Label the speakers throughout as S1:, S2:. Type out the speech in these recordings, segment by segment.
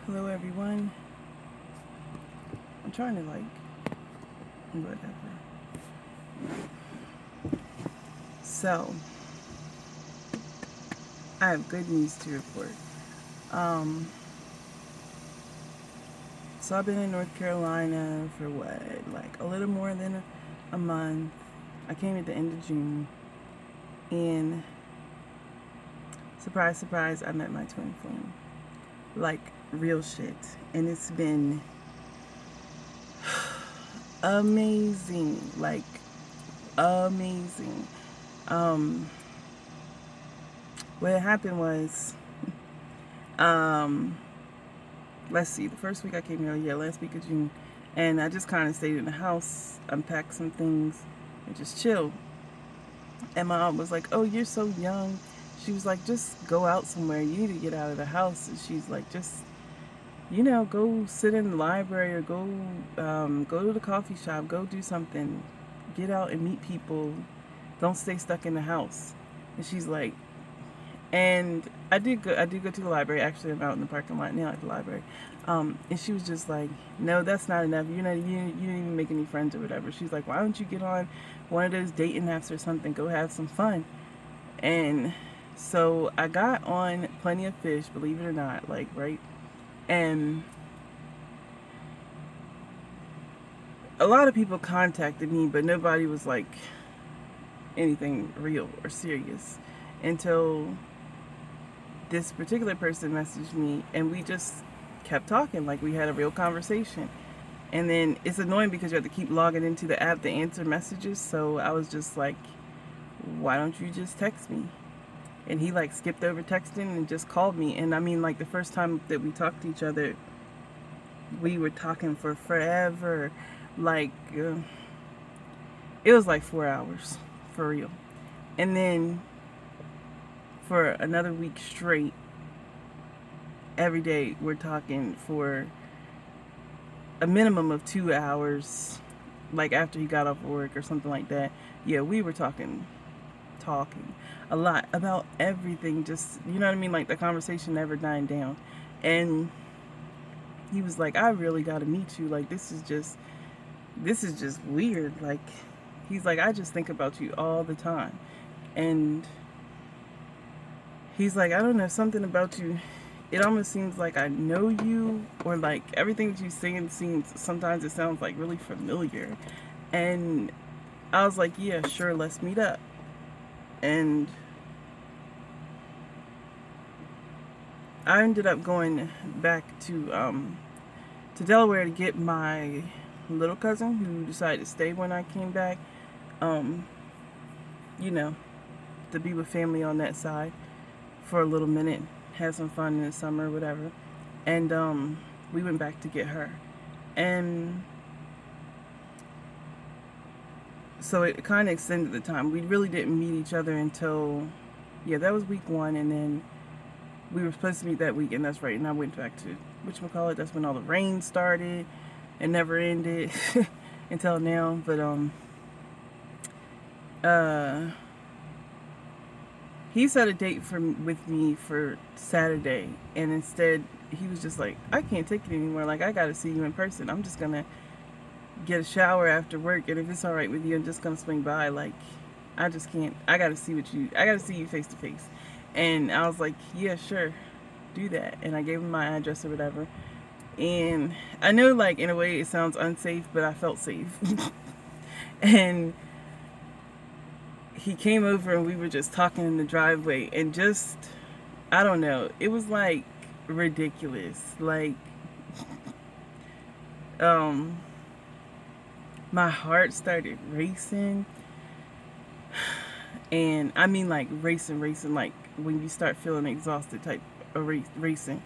S1: Hello everyone. I'm trying to whatever. So I have good news to report. Um, so I've been in North Carolina for what, like a little more than a month. I came at the end of June, and surprise, surprise, I met my twin flame. Like real shit, and it's been amazing. Like amazing. Um, what happened was, um, let's see, the first week I came here, yeah, last week of June, and I just kind of stayed in the house, unpacked some things, and just chilled. And my aunt was like, "Oh, you're so young." She was like, "Just go out somewhere. You need to get out of the house." And she's like, "Just go sit in the library or go to the coffee shop. Go do something. Get out and meet people. Don't stay stuck in the house." And she's like, and I did go to the library. Actually, I'm out in the parking lot now at the library. And she was just like, "No, that's not enough. You didn't even make any friends or whatever." She's like, "Why don't you get on one of those dating apps or something? Go have some fun." And so I got on Plenty of Fish, believe it or not, like right. And a lot of people contacted me, but nobody was like anything real or serious until this particular person messaged me, and we just kept talking like we had a real conversation. And then it's annoying because you have to keep logging into the app to answer messages. So I was just like, "Why don't you just text me?" And he like skipped over texting and just called me. And I mean, like the first time that we talked to each other, we were talking for forever. Like it was like 4 hours for real. And then for another week straight, every day we're talking for a minimum of 2 hours, like after he got off work or something like that. Yeah, we were talking a lot about everything. Just, you know what I mean? Like the conversation never dying down. And he was like, "I really got to meet you. Like this is just weird." Like he's like, "I just think about you all the time." And he's like, "I don't know, something about you. It almost seems like I know you, or like everything that you saying seems, sometimes it sounds like really familiar." And I was like, "Yeah, sure, let's meet up." And I ended up going back to Delaware to get my little cousin who decided to stay when I came back. Um, you know, to be with family on that side for a little minute, have some fun in the summer, whatever. And we went back to get her. And so it kind of extended the time. We really didn't meet each other until, yeah, that was week one. And then we were supposed to meet that week, and that's right. And I went back to whatchamacallit. That's when all the rain started and never ended until now. But uh, he set a date with me for Saturday, and instead he was just like, "I can't take it anymore. Like I got to see you in person. I'm just gonna get a shower after work, and if it's all right with you, I'm just gonna swing by. Like I just can't. I got to see what you. I got to see you face to face." And I was like, "Yeah, sure, do that." And I gave him my address or whatever. And I know, like in a way, it sounds unsafe, but I felt safe. And he came over and we were just talking in the driveway, and just, I don't know, it was like ridiculous. Like um my heart started racing, and I mean like racing, like when you start feeling exhausted type of racing,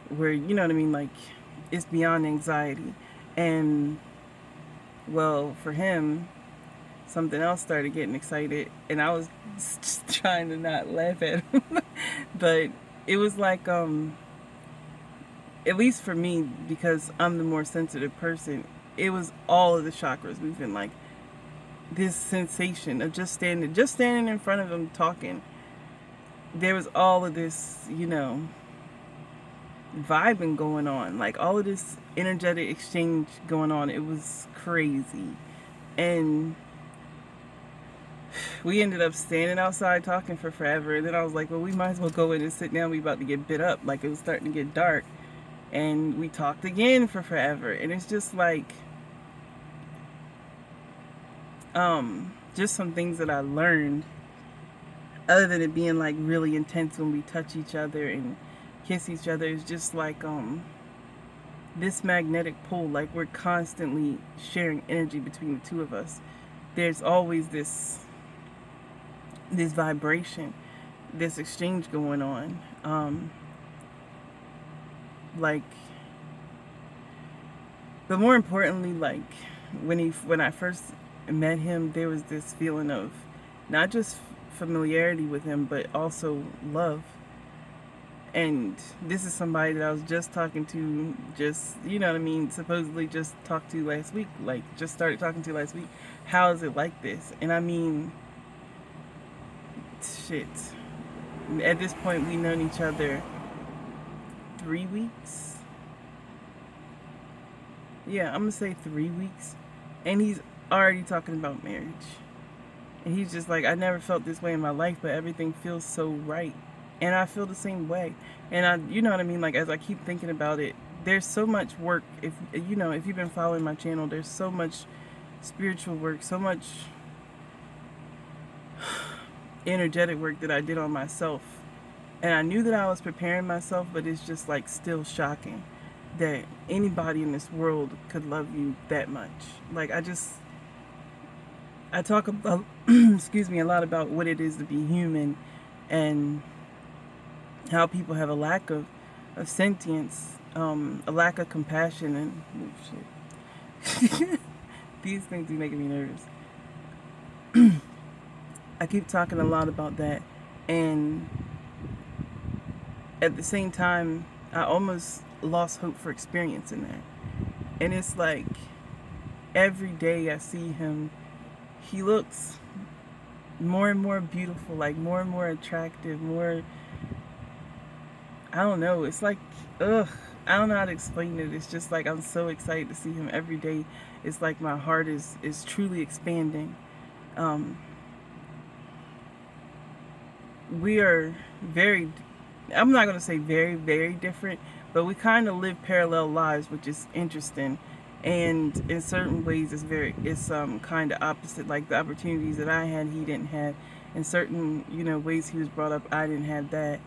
S1: where, you know what I mean, like it's beyond anxiety. And well, for him, something else started getting excited, and I was just trying to not laugh at him. But it was like, at least for me, because I'm the more sensitive person, it was all of the chakras moving. Like this sensation of just standing in front of him talking. There was all of this, vibing going on, like all of this energetic exchange going on. It was crazy. And we ended up standing outside talking for forever. And then I was like, well, we might as well go in and sit down. We about to get bit up. Like, it was starting to get dark. And we talked again for forever. And it's just like, just some things that I learned, other than it being like really intense when we touch each other and kiss each other. It's just like this magnetic pull. Like, we're constantly sharing energy between the two of us. There's always this vibration, this exchange going on. Like, but more importantly, like when I first met him, there was this feeling of not just familiarity with him, but also love. And this is somebody that I was just talking to, just, you know what I mean, supposedly just talked to last week, like just started talking to last week. How is it like this? And I mean, shit. At this point, we've known each other 3 weeks. Yeah, I'm gonna say 3 weeks. And he's already talking about marriage. And he's just like, I never felt this way in my life, but everything feels so right. And I feel the same way. And you know what I mean? Like, as I keep thinking about it, there's so much work. If you've been following my channel, there's so much spiritual work, so much energetic work that I did on myself. And I knew that I was preparing myself, but it's just like still shocking that anybody in this world could love you that much. Like, I talk about, excuse me, a lot about what it is to be human, and how people have a lack of sentience, a lack of compassion, and shit. These things be making me nervous. I keep talking a lot about that, and at the same time, I almost lost hope for experiencing that. And it's like, every day I see him, he looks more and more beautiful, like more and more attractive, more, I don't know, it's like, I don't know how to explain it. It's just like, I'm so excited to see him every day. It's like my heart is truly expanding. We are very, I'm not going to say very, very different, but we kind of live parallel lives, which is interesting. And in certain ways, it's kind of opposite. Like, the opportunities that I had, he didn't have. In certain, ways he was brought up, I didn't have that.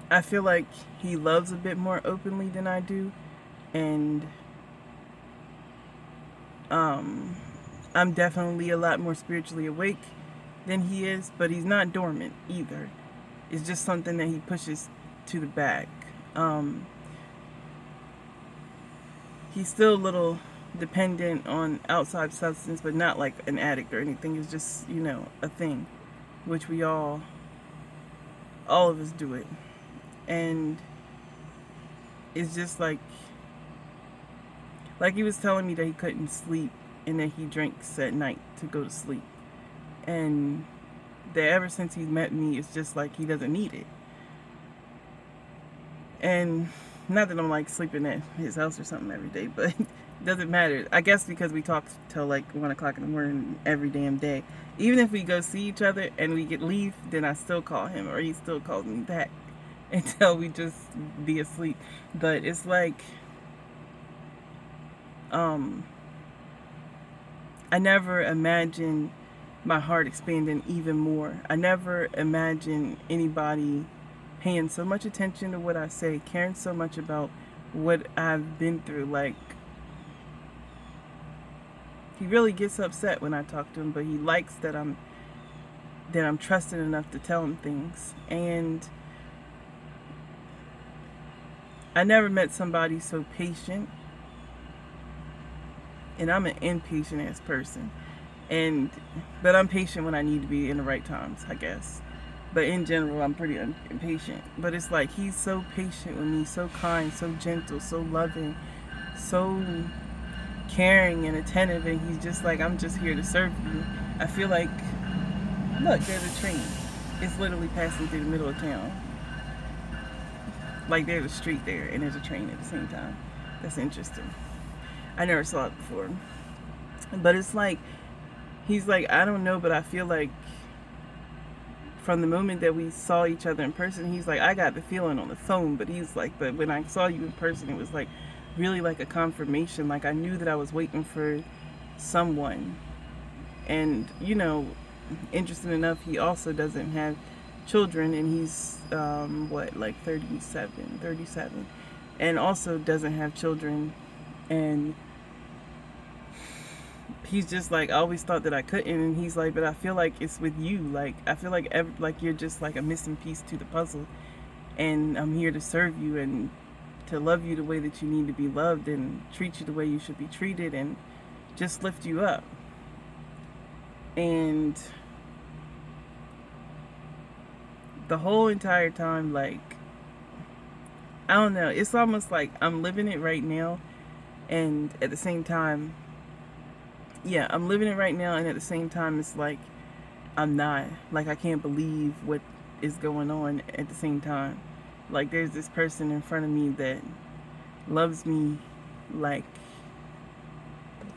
S1: I feel like he loves a bit more openly than I do. And I'm definitely a lot more spiritually awake than he is, but he's not dormant either. It's just something that he pushes to the back. He's still a little dependent on outside substance, but not like an addict or anything. It's just, a thing, which we all of us do it. And it's just like he was telling me that he couldn't sleep and that he drinks at night to go to sleep. And that ever since he's met me, it's just like he doesn't need it. And not that I'm like sleeping at his house or something every day, but it doesn't matter. I guess because we talk till like 1 o'clock in the morning every damn day. Even if we go see each other and we get leave, then I still call him, or he still calls me back until we just be asleep. But it's like, I never imagined my heart expanding even more. I never imagined anybody paying so much attention to what I say, caring so much about what I've been through. Like, he really gets upset when I talk to him, but he likes that I'm trusted enough to tell him things. And I never met somebody so patient. And I'm an impatient ass person. But I'm patient when I need to be in the right times, I guess. But in general, I'm pretty impatient. But it's like, he's so patient with me, so kind, so gentle, so loving, so caring and attentive. And he's just like, I'm just here to serve you. I feel like, look, there's a train. It's literally passing through the middle of town. Like there's a street there and there's a train at the same time. That's interesting. I never saw it before. But it's like, he's like, I don't know, but I feel like from the moment that we saw each other in person, he's like, I got the feeling on the phone, but he's like, but when I saw you in person, it was like really like a confirmation. Like I knew that I was waiting for someone. And, you know, interesting enough, he also doesn't have children, and he's, what, like 37, and also doesn't have children. And he's just like, I always thought that I couldn't, and he's like, but I feel like it's with you. Like I feel like like you're just like a missing piece to the puzzle, and I'm here to serve you and to love you the way that you need to be loved, and treat you the way you should be treated, and just lift you up. And the whole entire time, like, I don't know, it's almost like I'm living it right now, and at the same time, yeah, I'm living it right now, and at the same time, it's like I'm not. Like, I can't believe what is going on at the same time. Like, there's this person in front of me that loves me like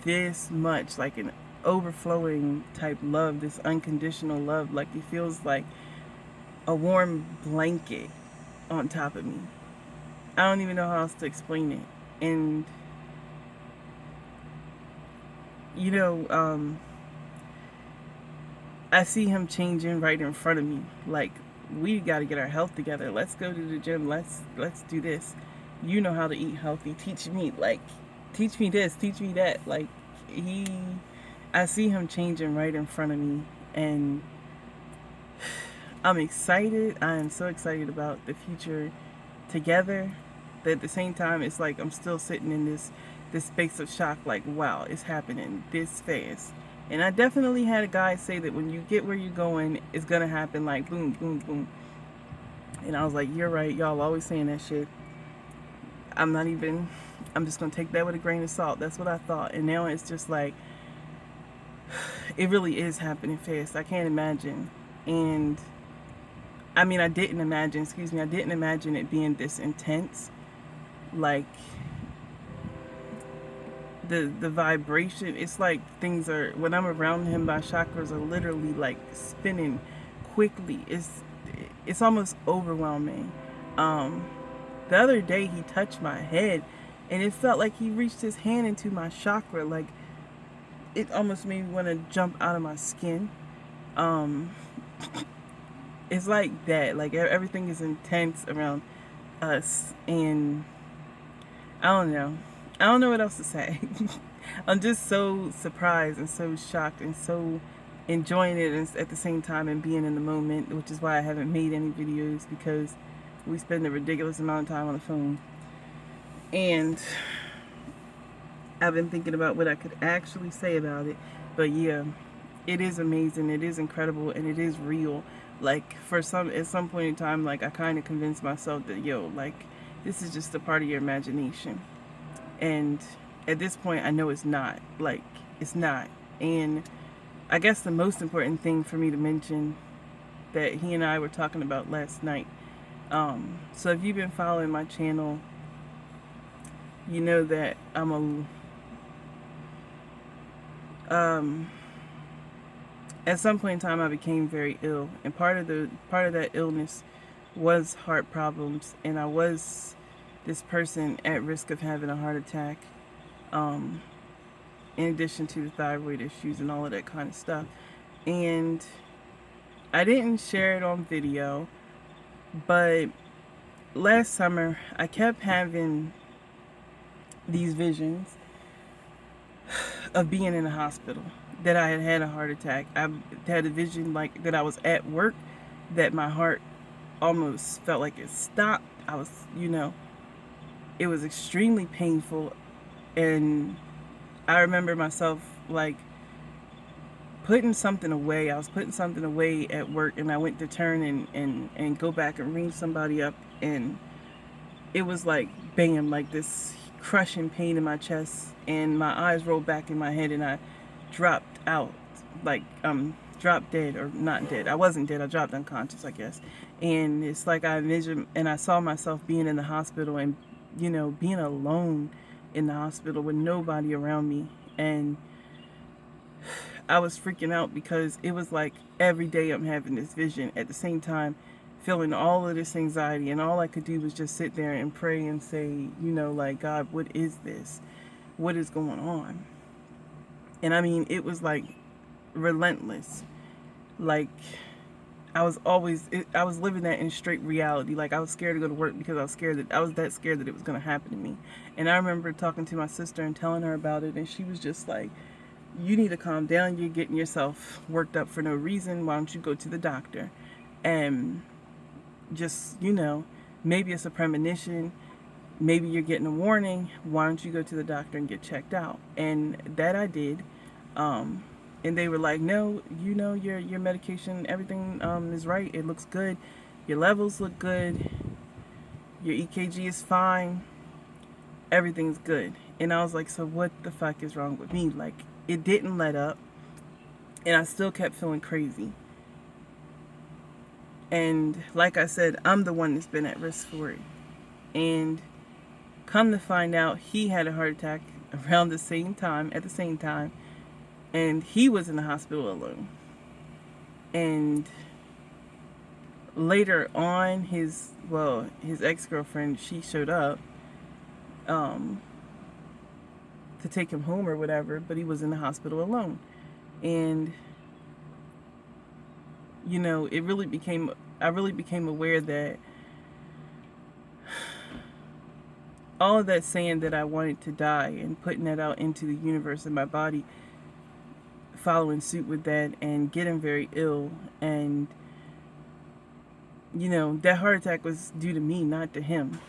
S1: this much, like an overflowing type love, this unconditional love. Like, it feels like a warm blanket on top of me. I don't even know how else to explain it. And, you know, I see him changing right in front of me. Like, we got to get our health together. Let's go to the gym. Let's do this. You know how to eat healthy. Teach me. Like, teach me this. Teach me that. Like, I see him changing right in front of me, and I'm excited. I am so excited about the future together. But at the same time, it's like I'm still sitting in this space of shock. Like, wow, it's happening this fast. And I definitely had a guy say that when you get where you're going, it's gonna happen like boom, boom, boom. And I was like, you're right. Y'all always saying that shit. I'm just gonna take that with a grain of salt. That's what I thought. And now it's just like, it really is happening fast. I can't imagine. And I mean, I didn't imagine it being this intense. Like, the vibration, it's like things are, when I'm around him, my chakras are literally like spinning quickly. It's almost overwhelming. The other day he touched my head, and it felt like he reached his hand into my chakra. Like, it almost made me want to jump out of my skin. It's like that. Like, everything is intense around us, and I don't know what else to say. I'm just so surprised and so shocked and so enjoying it at the same time, and being in the moment, which is why I haven't made any videos, because we spend a ridiculous amount of time on the phone. And I've been thinking about what I could actually say about it. But yeah, it is amazing, it is incredible, and it is real. Like, at some point in time, like, I kind of convinced myself that, yo, like, this is just a part of your imagination. And at this point, I know it's not. Like, it's not. And I guess the most important thing for me to mention that he and I were talking about last night. So if you've been following my channel, you know that at some point in time, I became very ill, and part of that illness was heart problems, and I was this person at risk of having a heart attack, in addition to the thyroid issues and all of that kind of stuff. And I didn't share it on video, but last summer I kept having these visions of being in a hospital, that I had a heart attack. I had a vision like that I was at work, that my heart almost felt like it stopped. I was, it was extremely painful. And I remember myself like putting something away. I was putting something away at work, and I went to turn and go back and ring somebody up, and it was like bam, like this crushing pain in my chest, and my eyes rolled back in my head, and I dropped out, like dropped dead, or not dead. I wasn't dead. I dropped unconscious, I guess. And it's like I envisioned, and I saw myself being in the hospital and, being alone in the hospital with nobody around me. And I was freaking out because it was like every day I'm having this vision at the same time, feeling all of this anxiety. And all I could do was just sit there and pray and say, like, God, what is this? What is going on? And I mean, it was like relentless. Like, I was living that in straight reality. Like, I was scared to go to work because I was that scared that it was going to happen to me. And I remember talking to my sister and telling her about it, and she was just like, you need to calm down. You're getting yourself worked up for no reason. Why don't you go to the doctor? And just, maybe it's a premonition. Maybe you're getting a warning. Why don't you go to the doctor and get checked out? And that I did. And they were like, no, your medication, everything is right. It looks good. Your levels look good. Your EKG is fine. Everything's good. And I was like, so what the fuck is wrong with me? Like, it didn't let up. And I still kept feeling crazy. And like I said, I'm the one that's been at risk for it. And come to find out, he had a heart attack around at the same time. And he was in the hospital alone. And later on, his ex-girlfriend, she showed up to take him home or whatever, but he was in the hospital alone. And I really became aware that all of that saying that I wanted to die and putting that out into the universe and my body following suit with that and getting very ill, and that heart attack was due to me, not to him.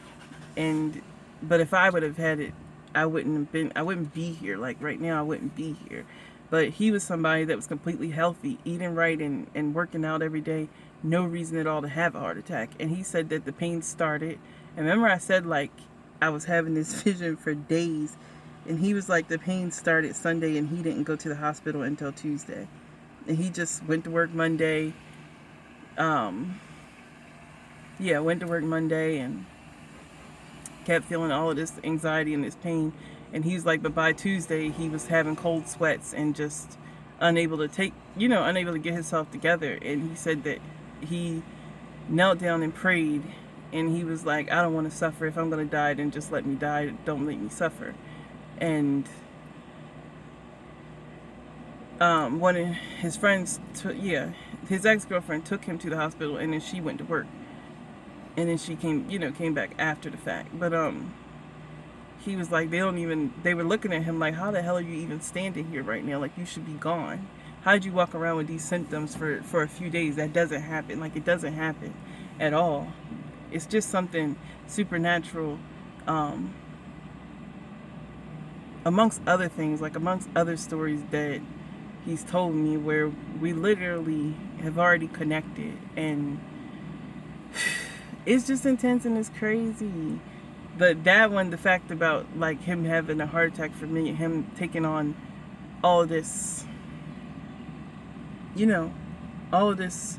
S1: But if I would have had it, I wouldn't be here. Like right now, I wouldn't be here. But he was somebody that was completely healthy, eating right and working out every day. No reason at all to have a heart attack. And he said that the pain started. And remember I said, like, I was having this vision for days. And he was like, the pain started Sunday and he didn't go to the hospital until Tuesday. And he just went to work Monday. Went to work Monday and kept feeling all of this anxiety and this pain. And he was like, but by Tuesday, he was having cold sweats and just unable to get himself together. And he said that he knelt down and prayed. And he was like, I don't want to suffer. If I'm going to die, then just let me die. Don't make me suffer. And one of his friends, his ex-girlfriend took him to the hospital, and then she went to work. And then she came back after the fact. But he was like, they were looking at him like, how the hell are you even standing here right now? Like, you should be gone. How'd you walk around with these symptoms for a few days? That doesn't happen. Like, it doesn't happen at all. It's just something supernatural, amongst other things, like amongst other stories that he's told me where we literally have already connected. And it's just intense and it's crazy. But that one, the fact about like him having a heart attack for me, him taking on all of this, all of this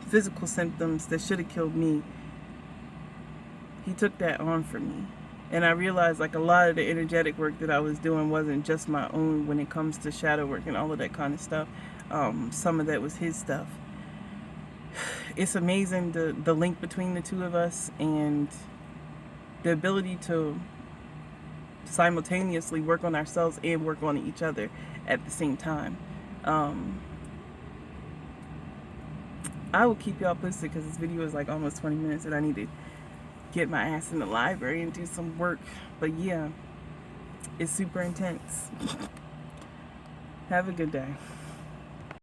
S1: physical symptoms that should have killed me, he took that on for me. And I realized like a lot of the energetic work that I was doing wasn't just my own when it comes to shadow work and all of that kind of stuff. Some of that was his stuff. It's amazing the link between the two of us and the ability to simultaneously work on ourselves and work on each other at the same time. I will keep y'all posted because this video is like almost 20 minutes and I need to get my ass in the library and do some work. But yeah, it's super intense. Have a good day.